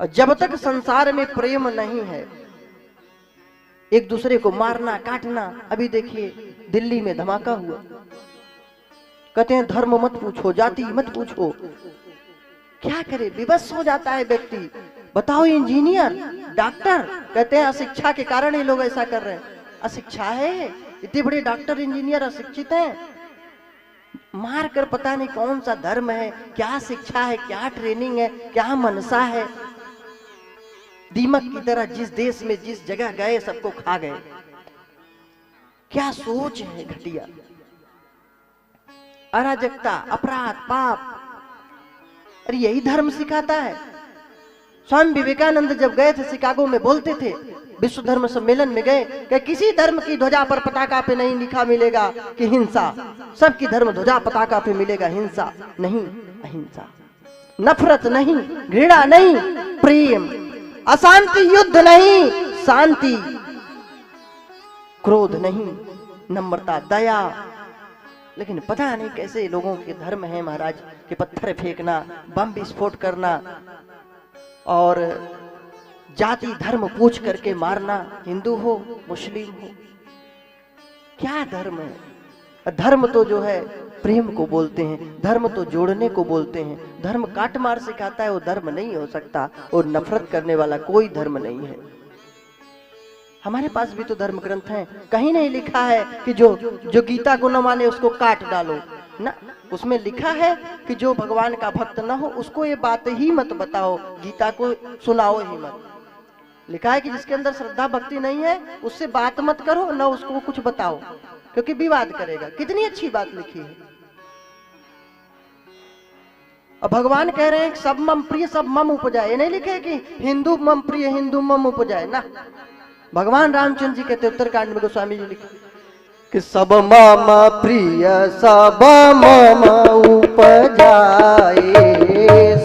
और जब तक संसार में प्रेम नहीं है, एक दूसरे को मारना काटना। अभी देखिए दिल्ली में धमाका हुआ, कहते हैं धर्म मत पूछो, जाति मत पूछो। क्या करे, विवश हो जाता है व्यक्ति। बताओ, इंजीनियर डॉक्टर, कहते हैं अशिक्षा के कारण ही लोग ऐसा कर रहे हैं। अशिक्षा है, इतने बड़े डॉक्टर इंजीनियर अशिक्षित हैं। मार कर पता नहीं कौन सा धर्म है, क्या शिक्षा है, क्या ट्रेनिंग है, क्या मनसा है। दीमक की तरह जिस देश में जिस जगह गए सबको खा गए। क्या सोच है घटिया, अराजकता, अपराध, पाप। अरे यही धर्म सिखाता है। स्वामी विवेकानंद जब गए थे शिकागो में, बोलते थे विश्व धर्म सम्मेलन में गए कि किसी धर्म की ध्वजा पर पताका पे नहीं लिखा मिलेगा कि हिंसा, सबकी धर्म ध्वजा पताका पे मिलेगा हिंसा नहीं, अहिंसा, नफरत नहीं, घृणा नहीं, प्रेम, अशांति, युद्ध नहीं, शांति, क्रोध नहीं, नम्रता, दया। लेकिन पता नहीं कैसे लोगों के धर्म है महाराज कि पत्थर फेंकना, बम विस्फोट करना और जाति धर्म पूछ करके मारना, हिंदू हो मुस्लिम हो। क्या धर्म है? धर्म तो जो है प्रेम को बोलते हैं, धर्म तो जोड़ने को बोलते हैं। धर्म काट मार सिखाता है, वो धर्म नहीं हो सकता। और नफरत करने वाला कोई धर्म नहीं है। हमारे पास भी तो धर्म ग्रंथ हैं, कहीं नहीं लिखा है कि जो गीता को न माने उसको काट डालो ना। उसमें लिखा है कि जो भगवान का भक्त न हो उसको ये बात ही मत बताओ, गीता को सुनाओ ही मत। लिखा है कि जिसके अंदर श्रद्धा भक्ति नहीं है उससे बात मत करो, न उसको कुछ बताओ, क्योंकि विवाद करेगा। कितनी अच्छी बात लिखी है। और भगवान कह रहे हैं सब मम प्रिय सब मम उपजाए। ये नहीं लिखे कि हिंदू मम प्रिय हिंदू मम उपजाए ना। भगवान रामचंद्र जी कहते उत्तरकांड में, गोस्वामी जी लिखे कि सब मम प्रिय सब मम उपजाए,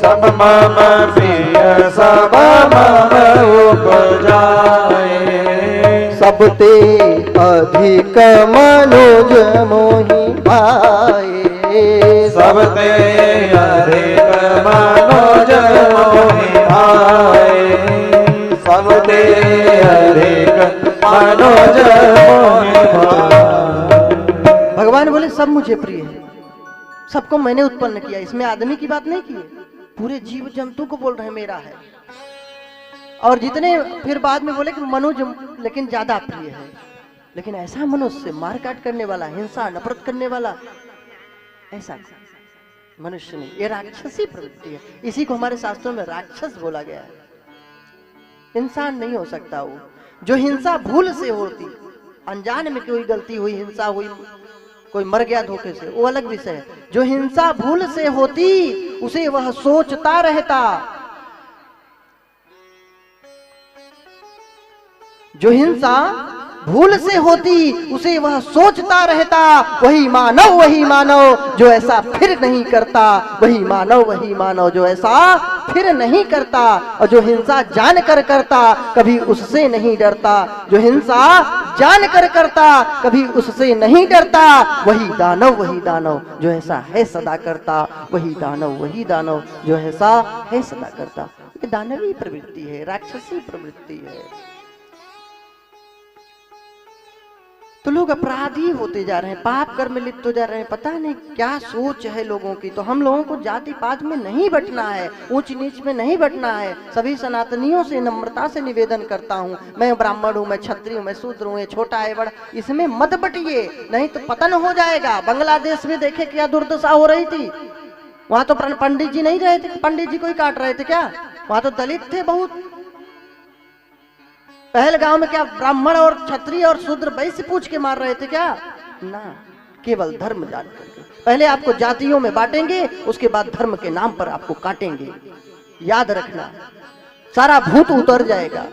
सब मम प्रिय सब मम उपजाए, सब ते अधिक मनोज मोहि भाए, सब ते अधिक मनोज मोहि भाए, सब ते अधिक मनोज मोहि भाए। भगवान बोले सब मुझे प्रिय है, सबको मैंने उत्पन्न किया। इसमें आदमी की बात नहीं की है, पूरे जीव जंतु को बोल रहे हैं मेरा है। और जितने फिर बाद में बोले कि मनुज लेकिन ज्यादा प्रिय है। लेकिन ऐसा मनुष्य मार काट करने वाला, हिंसा नफरत करने वाला, ऐसा मनुष्य नहीं। ये राक्षसी प्रवृत्ति है। इसी को हमारे शास्त्रों में राक्षस बोला गया है। इंसान नहीं हो सकता वो। जो हिंसा भूल से होती, अनजान में कोई गलती हुई, हिंसा हुई, कोई मर गया धोखे से, वो अलग विषय है। जो हिंसा भूल से होती उसे वह सोचता रहता। जो हिंसा भूल से होती उसे वह सोचता रहता। वही मानव जो ऐसा फिर नहीं करता। वही मानव जो ऐसा फिर नहीं करता। और जो हिंसा जान कर करता कभी उससे नहीं डरता। जो हिंसा जान कर करता कभी उससे नहीं डरता। वही दानव जो ऐसा है सदा करता। वही दानव जो ऐसा है सदा करता। ये दानवी प्रवृत्ति है, राक्षसी प्रवृत्ति है। तो लोग अपराधी होते जा रहे हैं, पाप कर्म में लिप्त हो जा रहे हैं। पता नहीं क्या सोच है लोगों की। तो हम लोगों को जाति पात में नहीं बंटना है, ऊंच नीच में नहीं बंटना है। सभी सनातनियों से नम्रता से निवेदन करता हूँ, मैं ब्राह्मण हूँ, मैं क्षत्रिय हूँ, मैं शूद्र हूँ, छोटा है बड़ा, इसमें मत बटिए, नहीं तो पतन हो जाएगा। बांग्लादेश में देखे क्या दुर्दशा हो रही थी। वहां तो पंडित जी नहीं रहे थे, पंडित जी को ही काट रहे थे क्या? वहां तो दलित थे बहुत। पहलगांव में क्या ब्राह्मण और क्षत्रिय और शूद्र वैश्य पूछ के मार रहे थे क्या? ना, केवल धर्म जान करके। पहले आपको जातियों में बांटेंगे, उसके बाद धर्म के नाम पर आपको काटेंगे। याद रखना, सारा भूत उतर जाएगा।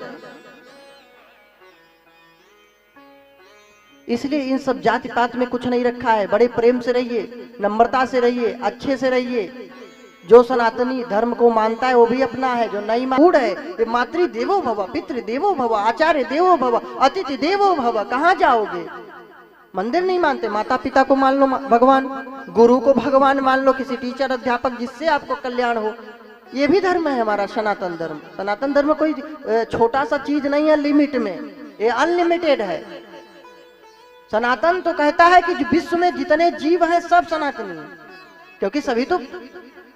इसलिए इन सब जाति पात में कुछ नहीं रखा है। बड़े प्रेम से रहिए, नम्रता से रहिए, अच्छे से रहिए। जो सनातनी धर्म को मानता है वो भी अपना है, जो नहीं मानता है ये मातृ देवो भव, पितृ देवो भव, आचार्य देवो भव, अतिथि देवो भव। कहाँ जाओगे? मंदिर नहीं मानते, माता पिता को मान लो भगवान, गुरु को भगवान मान लो, किसी टीचर अध्यापक जिससे आपको कल्याण हो, ये भी धर्म है हमारा सनातन धर्म। सनातन धर्म कोई छोटा सा चीज नहीं है लिमिट में, ये अनलिमिटेड है। सनातन तो कहता है कि विश्व में जितने जीव हैं सब सनातनी हैं, क्योंकि सभी तो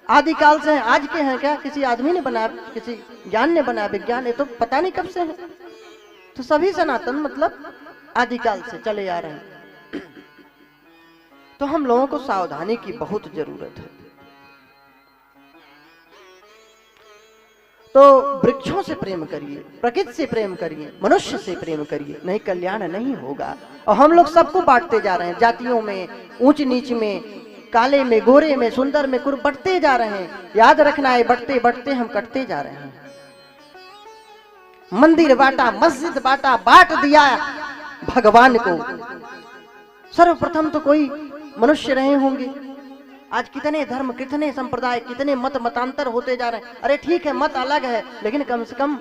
आदिकाल से हैं। आज के हैं क्या? किसी आदमी ने बनाया, किसी ज्ञान ने बनाया, विज्ञान ने तो पता नहीं कब से है। तो सभी सनातन मतलब आदिकाल से चले आ रहे हैं। तो हम लोगों को सावधानी की बहुत जरूरत है। तो वृक्षों से प्रेम करिए, प्रकृति से प्रेम करिए, मनुष्य से प्रेम करिए, नहीं कल्याण नहीं होगा। और हम लोग सबको बांटते जा रहे हैं, जातियों में, ऊंच नीच में, काले में, गोरे में, सुंदर में, कुर बढ़ते जा रहे हैं। याद रखना है, बढ़ते बढ़ते हम कटते जा रहे हैं। मंदिर बांटा, मस्जिद बांटा, बांट दिया भगवान को। सर्वप्रथम तो कोई मनुष्य रहे होंगे। आज कितने धर्म, कितने संप्रदाय, कितने मत मतांतर होते जा रहे हैं। अरे ठीक है, मत अलग है, लेकिन कम से कम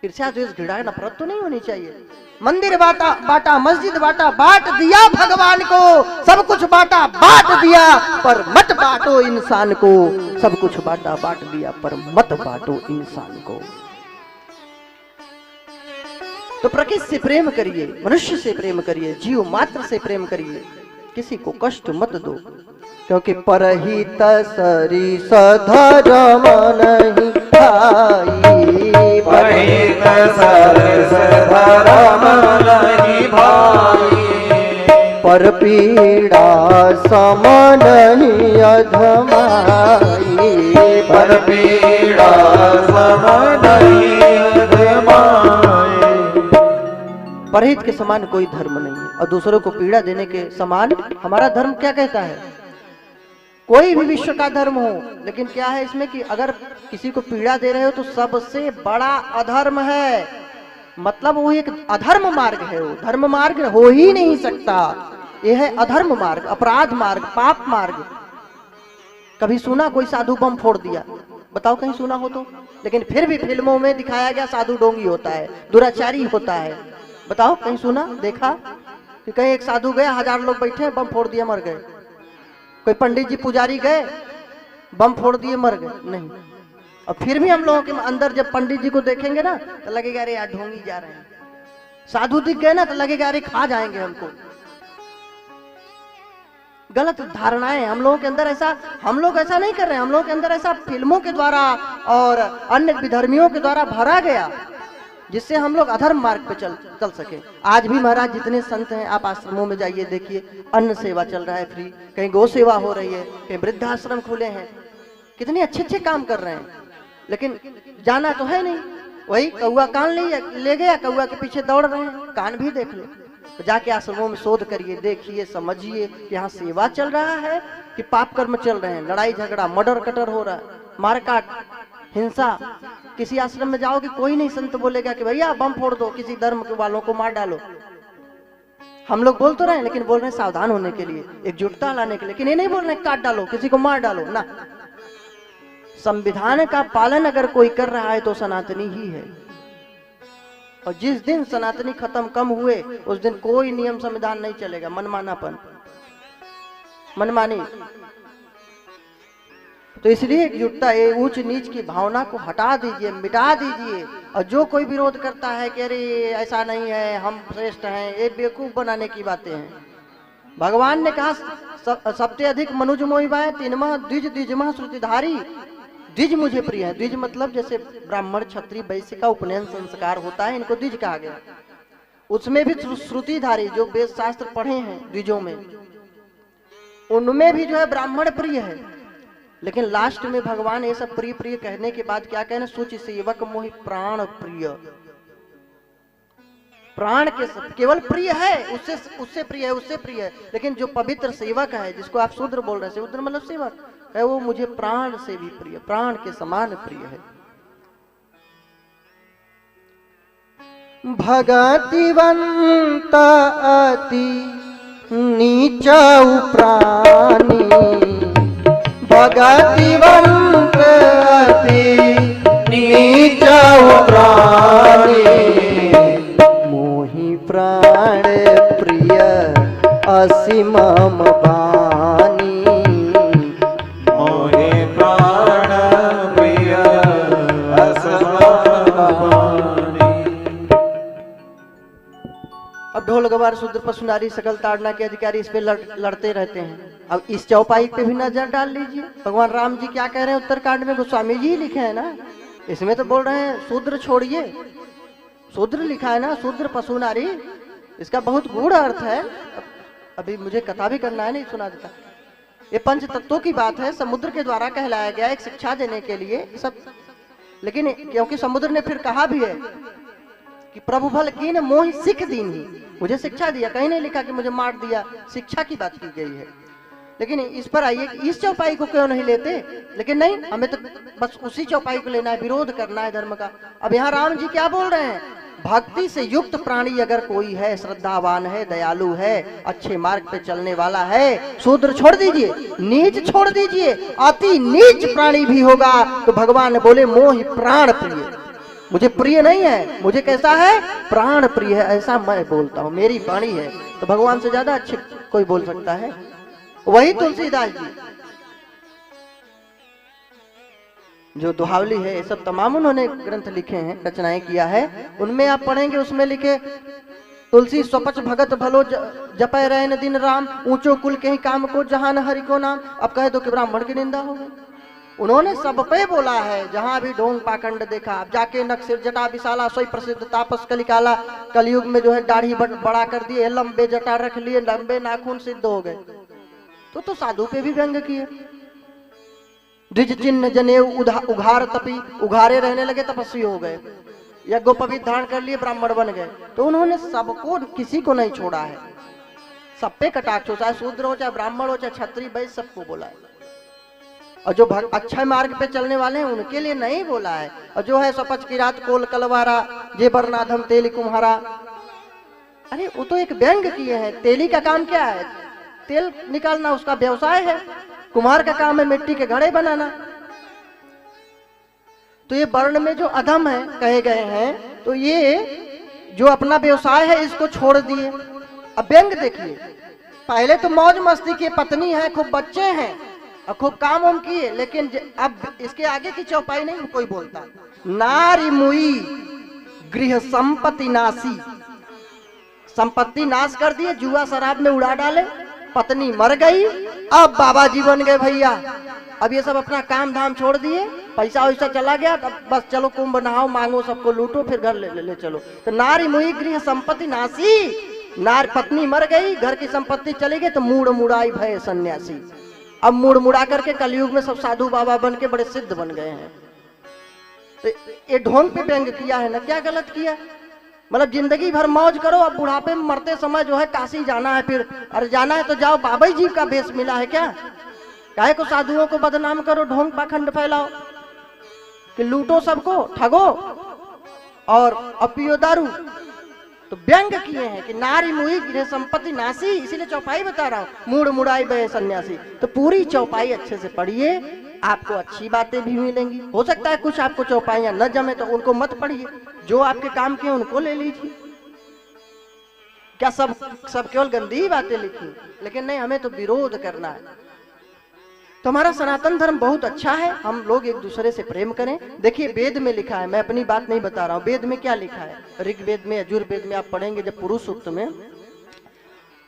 ईर्ष्या द्वेष घृणा नफरत तो नहीं होनी चाहिए। मंदिर बांटा, मस्जिद बांटा, बांट दिया भगवान को। सब कुछ बांटा, बांट दिया, पर मत बांटो इंसान को। सब कुछ बांटा, बांट दिया, पर मत बांटो इंसान को। तो प्रकृति से प्रेम करिए, मनुष्य से प्रेम करिए, जीव मात्र से प्रेम करिए। किसी को कष्ट मत दो, क्योंकि परहित सरिस धर्म नहीं भाई। परहित सरिस धर्म नहीं भाई। पर पीड़ा सम नहीं अधमाई। पर पीड़ा सम नहीं अधमाई। परहित के समान कोई धर्म नहीं है, और दूसरों को पीड़ा देने के समान हमारा धर्म क्या कहता है? कोई भी विश्व का धर्म हो, लेकिन क्या है इसमें कि अगर किसी को पीड़ा दे रहे हो तो सबसे बड़ा अधर्म है। मतलब वो एक अधर्म मार्ग है, वो धर्म मार्ग हो ही नहीं सकता। ये है अधर्म मार्ग, अपराध मार्ग, पाप मार्ग। कभी सुना कोई साधु बम फोड़ दिया? बताओ कहीं सुना हो तो? लेकिन फिर भी फिल्मों में दिखाया गया साधु डोंगी होता है, दुराचारी होता है। बताओ कहीं सुना, देखा कि कहीं एक साधु गया, 1000 लोग बैठे, बम फोड़ दिए, मर गए। कोई पंडित जी पुजारी गए, बम फोड़ दिए, मर गए? नहीं। और फिर भी हम लोगों के अंदर जब पंडित जी को देखेंगे ना तो लगेगा अरे यार ढोंगी जा रहे हैं। साधु दिख गए ना तो लगेगा अरे खा जाएंगे हमको। गलत धारणाएं हम लोगों के अंदर, ऐसा हम लोग ऐसा नहीं कर रहे हैं। हम लोगों के अंदर ऐसा फिल्मों के द्वारा और अन्य विधर्मियों के द्वारा भरा गया, जिससे हम लोग अधर्म मार्ग पे चल सके। आज भी महाराज जितने संत हैं, आप आश्रमों में जाइए, देखिए अन्न सेवा चल रहा है फ्री, कहीं गौ सेवा हो रही है, कहीं वृद्धाश्रम खुले हैं, कितने अच्छे अच्छे काम कर रहे हैं। लेकिन जाना तो है नहीं, वही कौआ कान ले गया, कौआ के पीछे दौड़ रहे हैं। कान भी देख लो, तो जाके आश्रमों में शोध करिए, देखिए, समझिए कि यहाँ सेवा चल रहा है कि पाप कर्म चल रहे हैं। लड़ाई झगड़ा, मर्डर कटर हो रहा है, मारकाट, हिंसा। किसी आश्रम में जाओगे, कोई नहीं संत बोलेगा कि भैया बम फोड़ दो, किसी धर्म के वालों को मार डालो। हम लोग बोल तो रहे हैं, लेकिन बोल रहे हैं सावधान होने के लिए, एकजुटता लाने के लिए। लेकिन ये नहीं बोल रहे काट डालो, किसी को मार डालो ना। संविधान का पालन अगर कोई कर रहा है तो सनातनी ही है। और जिस दिन सनातनी खत्म कम हुए, उस दिन कोई नियम संविधान नहीं चलेगा। मनमानापन, मनमानी। तो इसलिए एकजुटता, ये ऊंच नीच की भावना को हटा दीजिए, मिटा दीजिए। और जो कोई विरोध करता है कि अरे ऐसा नहीं है, हम श्रेष्ठ हैं, ये बेवकूफ बनाने की बातें हैं। भगवान ने कहा सबसे अधिक मनुज मोहिबाएं, तीनमह द्विज द्विजमह श्रुतिधारी। द्विज मुझे प्रिय है। द्विज मतलब जैसे ब्राह्मण, क्षत्रिय, वैश्य का उपनयन संस्कार होता है, इनको द्विज कहा गया। उसमें भी श्रुतिधारी, जो वेद शास्त्र पढ़े हैं द्विजों में, उनमें भी जो है ब्राह्मण प्रिय है। लेकिन लास्ट में भगवान ये सब प्रिय प्रिय कहने के बाद क्या कहना? सूचि सेवक मोहि प्राण प्रिय। प्राण के केवल प्रिय है, उससे प्रिय है, उससे प्रिय है। लेकिन जो पवित्र सेवक है, जिसको आप शूद्र बोल रहे हैं, शूद्र मतलब सेवक है, वो मुझे प्राण से भी प्रिय, प्राण के समान प्रिय है। भगतिवंत अति नीचा प्राणी, भगतिवंत अति नीचा प्राणी, मोहि प्राण प्रिय असीमम बानी, मोहि प्राण समानी। अब ढोल गवार शूद्र पशु नारी सकल ताड़ना के अधिकारी इस पे लड़ते रहते हैं। अब इस चौपाई पे भी नजर डाल लीजिए, भगवान राम जी क्या कह रहे हैं उत्तरकांड में, गोस्वामी जी लिखे हैं ना, इसमें तो बोल रहे हैं शूद्र छोड़िए, शूद्र लिखा है ना, शूद्र पशु नारी, इसका बहुत गूढ़ अर्थ है। अभी मुझे कथा भी करना है, नहीं सुना देता। ये पंच तत्वों की बात है, समुद्र के द्वारा कहलाया गया एक शिक्षा देने के लिए सब, लेकिन क्योंकि समुद्र ने फिर कहा भी है कि प्रभु भल कीन मोहि सिख दीन ही, मुझे शिक्षा दिया, कहीं नहीं लिखा कि मुझे मार दिया, शिक्षा की बात की गई है। लेकिन इस पर आइए कि इस चौपाई को क्यों नहीं लेते, लेकिन नहीं, हमें तो बस उसी चौपाई को लेना है, विरोध करना है धर्म का। अब यहाँ राम जी क्या बोल रहे हैं, भक्ति से युक्त प्राणी अगर कोई है, श्रद्धावान है, दयालु है, अच्छे मार्ग पे चलने वाला है, शूद्र छोड़ दीजिए, नीच छोड़ दीजिए, अति नीच प्राणी भी होगा तो भगवान ने बोले मोहि प्राण प्रिय, मुझे प्रिय नहीं है, मुझे कैसा है, प्राण प्रिय है, ऐसा मैं बोलता हूँ, मेरी वाणी है। तो भगवान से ज्यादा अच्छे कोई बोल सकता है? वही तुलसीदास जी जो दुहावली है, ये सब तमाम उन्होंने ग्रंथ लिखे हैं, रचनाएं किया है, उनमें आप पढ़ेंगे, उसमें लिखे तुलसी स्वपच भगत भलो जपय रैन दिन राम, ऊंचो कुल के ही काम को जहान हरि को नाम। अब कहे तो कि ब्राह्मण की निंदा हो गई। उन्होंने सब पे बोला है, जहां भी ढोंग पाखंड देखा, अब जाके नक्सिर जटा विशाला सोई प्रसिद्ध तापस कलिकाला, कलयुग में जो है दाढ़ी बड़ा कर दिए, लंबे जटा रख लिए, लंबे नाखून सिद्ध हो गए। तो साधु पे भी व्यंग किए, द्विज चिन्ह जनेऊ उघार तपी, उघारे रहने लगे, तपस्वी हो गए, यज्ञोपवीत धारण कर लिए, ब्राह्मण बन गए। तो उन्होंने सबको, किसी को नहीं छोड़ा है, सब पे कटाक्ष हो, चाहे शूद्र हो, चाहे ब्राह्मण हो, चाहे क्षत्रिय वैश्य, सबको बोला है। और जो अच्छे मार्ग पे चलने वाले हैं उनके लिए नहीं बोला है। और जो है सपच की रात कोल कलवारा, जे बरनाधम तेली कुम्हारा, अरे वो तो एक व्यंग किए हैं। तेली का काम क्या है, तेल निकालना उसका व्यवसाय है, कुम्हार का काम है मिट्टी के घड़े बनाना। तो ये वर्ण में जो अधम है कहे गए हैं, तो ये जो अपना व्यवसाय है इसको छोड़ दिए। अब व्यंग देखिए, पहले तो मौज मस्ती की, पत्नी है, खूब बच्चे हैं और खूब काम वाम किए, लेकिन अब इसके आगे की चौपाई नहीं कोई बोलता। नारी मुई गृह संपत्ति नासी, संपत्ति नाश कर दिए, जुआ शराब में उड़ा डाले, पत्नी मर गई, अब बाबा जी बन गए भैया। अब ये सब अपना काम धाम छोड़ दिए, पैसा वैसा चला गया, अब बस चलो कुंभ नहाओ, मांगो, सबको लूटो, फिर घर ले चलो। तो नारी मुई गृह संपत्ति नासी, नार पत्नी मर गई, घर की संपत्ति चली गई, तो मूड मुड़ाई भय सन्यासी। अब मुड़ मुड़ा करके कलयुग में सब साधु बाबा बन के बड़े सिद्ध बन गए हैं। तो ये ढोंग पे व्यंग किया है ना, क्या गलत किया? मतलब जिंदगी भर मौज करो, अब बुढ़ापे में मरते समय जो है काशी जाना है, फिर अरे जाना है तो जाओ, बाबा जी का भेष मिला है क्या? काहे को साधुओं को बदनाम करो, ढोंग पाखंड फैलाओ कि लूटो सबको, ठगो और पियो दारू। तो व्यंग किए हैं कि नारी मुई गृह संपत्ति नासी, इसीलिए चौपाई बता रहा हूँ, मूड मुड़ाई बे सन्यासी। तो पूरी चौपाई अच्छे से पढ़िए, आपको अच्छी बातें भी मिलेंगी। हो सकता है कुछ आपको चौपाइयां न जमे तो उनको मत पढ़िए, जो आपके काम के उनको ले लीजिए। क्या सब केवल गंदी बातें लिखी? लेकिन नहीं, हमें तो विरोध करना है। तो हमारा सनातन धर्म बहुत अच्छा है, हम लोग एक दूसरे से प्रेम करें। देखिए वेद में लिखा है, मैं अपनी बात नहीं बता रहा हूँ, वेद में क्या लिखा है, ऋग्वेद में, यजुर्वेद में आप पढ़ेंगे जब पुरुष सूक्त में,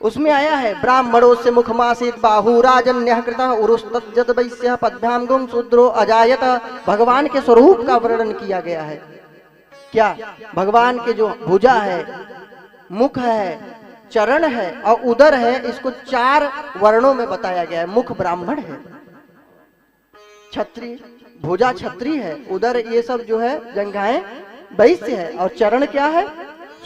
उसमें आया है ब्राह्मणों से मुखमासित बाहु राजन्य कृत उरुस्तद वैश्य पद्भ्याम गुम शूद्रो अजायत। भगवान के स्वरूप का वर्णन किया गया है। क्या? भगवान के जो भुजा है, मुख है, चरण है और उदर है, इसको 4 वर्णों में बताया गया है। मुख ब्राह्मण है, क्षत्रिय, भुजा क्षत्रिय है, उदर ये सब जो है जंघाएं वैश्य है, और चरण क्या है,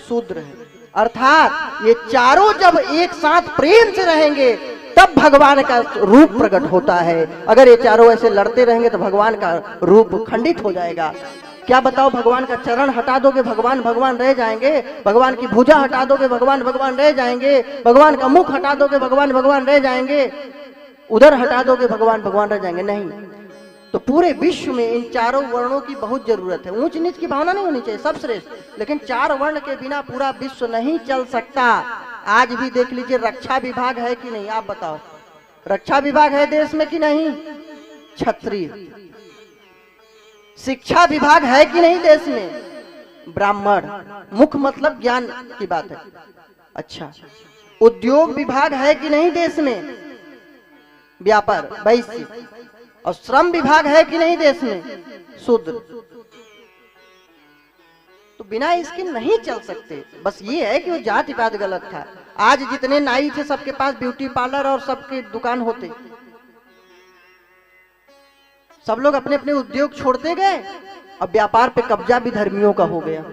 शूद्र है। अर्थात ये चारों जब एक साथ प्रेम से रहेंगे तब भगवान का रूप प्रकट होता है। अगर ये चारों ऐसे लड़ते रहेंगे तो भगवान का रूप खंडित हो जाएगा। क्या बताओ, भगवान का चरण हटा दोगे, भगवान भगवान रह जाएंगे? भगवान की भुजा हटा दोगे, भगवान भगवान रह जाएंगे? भगवान का मुख हटा दोगे, भगवान भगवान रह जाएंगे? उधर हटा दोगे, भगवान भगवान रह जाएंगे? नहीं। तो पूरे विश्व में इन चारों वर्णों की बहुत जरूरत है। ऊंच नीच की भावना नहीं होनी चाहिए, सब श्रेष्ठ, लेकिन 4 वर्ण के बिना पूरा विश्व नहीं चल सकता। आज भी देख लीजिए, रक्षा विभाग है कि नहीं, आप बताओ, रक्षा विभाग है देश में कि नहीं? क्षत्रिय, शिक्षा विभाग है कि नहीं देश में? ब्राह्मण, मुख मतलब ज्ञान की बात है। अच्छा, उद्योग विभाग है कि नहीं देश में? व्यापार, वैश्य। और श्रम विभाग है कि नहीं देश में? शूद्र। तो बिना इसके नहीं चल सकते। बस ये है कि वो जातिवाद गलत था। आज जितने नाई थे सबके पास ब्यूटी पार्लर और सबके दुकान होते, सब लोग अपने अपने उद्योग छोड़ते गए। अब व्यापार पे कब्जा भी धर्मियों का हो गया।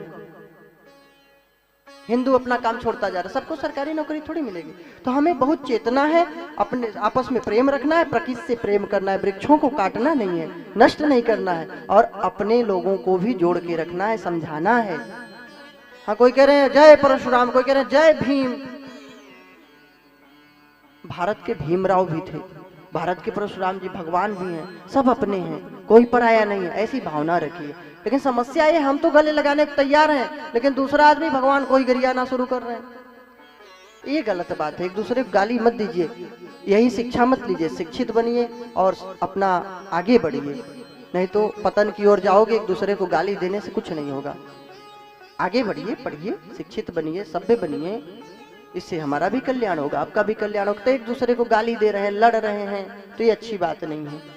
हिंदू अपना काम छोड़ता जा रहा है। सबको सरकारी नौकरी थोड़ी मिलेगी। तो हमें बहुत चेतना है, अपने आपस में प्रेम रखना है, प्रकृति से प्रेम करना है, वृक्षों को काटना नहीं है, नष्ट नहीं करना है, और अपने लोगों को भी जोड़ के रखना है, समझाना है। हाँ, कोई कह रहे हैं जय परशुराम, कोई कह रहे हैं जय भीम। भारत के भीमराव भी थे, भारत के परशुराम जी भगवान भी हैं, सब अपने हैं, कोई पराया नहीं है, ऐसी भावना रखिए। लेकिन समस्या ये, हम तो गले लगाने को तैयार हैं, लेकिन दूसरा आदमी भगवान को ही गरियाना शुरू कर रहे हैं। ये गलत बात है। एक दूसरे को गाली मत दीजिए, यही शिक्षा मत लीजिए। शिक्षित बनिए और अपना आगे बढ़िए, नहीं तो पतन की ओर जाओगे। एक दूसरे को गाली देने से कुछ नहीं होगा। आगे बढ़िए, पढ़िए, शिक्षित बनिए, सभ्य बनिए, इससे हमारा भी कल्याण होगा, आपका भी कल्याण होगा। तो एक दूसरे को गाली दे रहे हैं, लड़ रहे हैं, तो ये अच्छी बात नहीं है।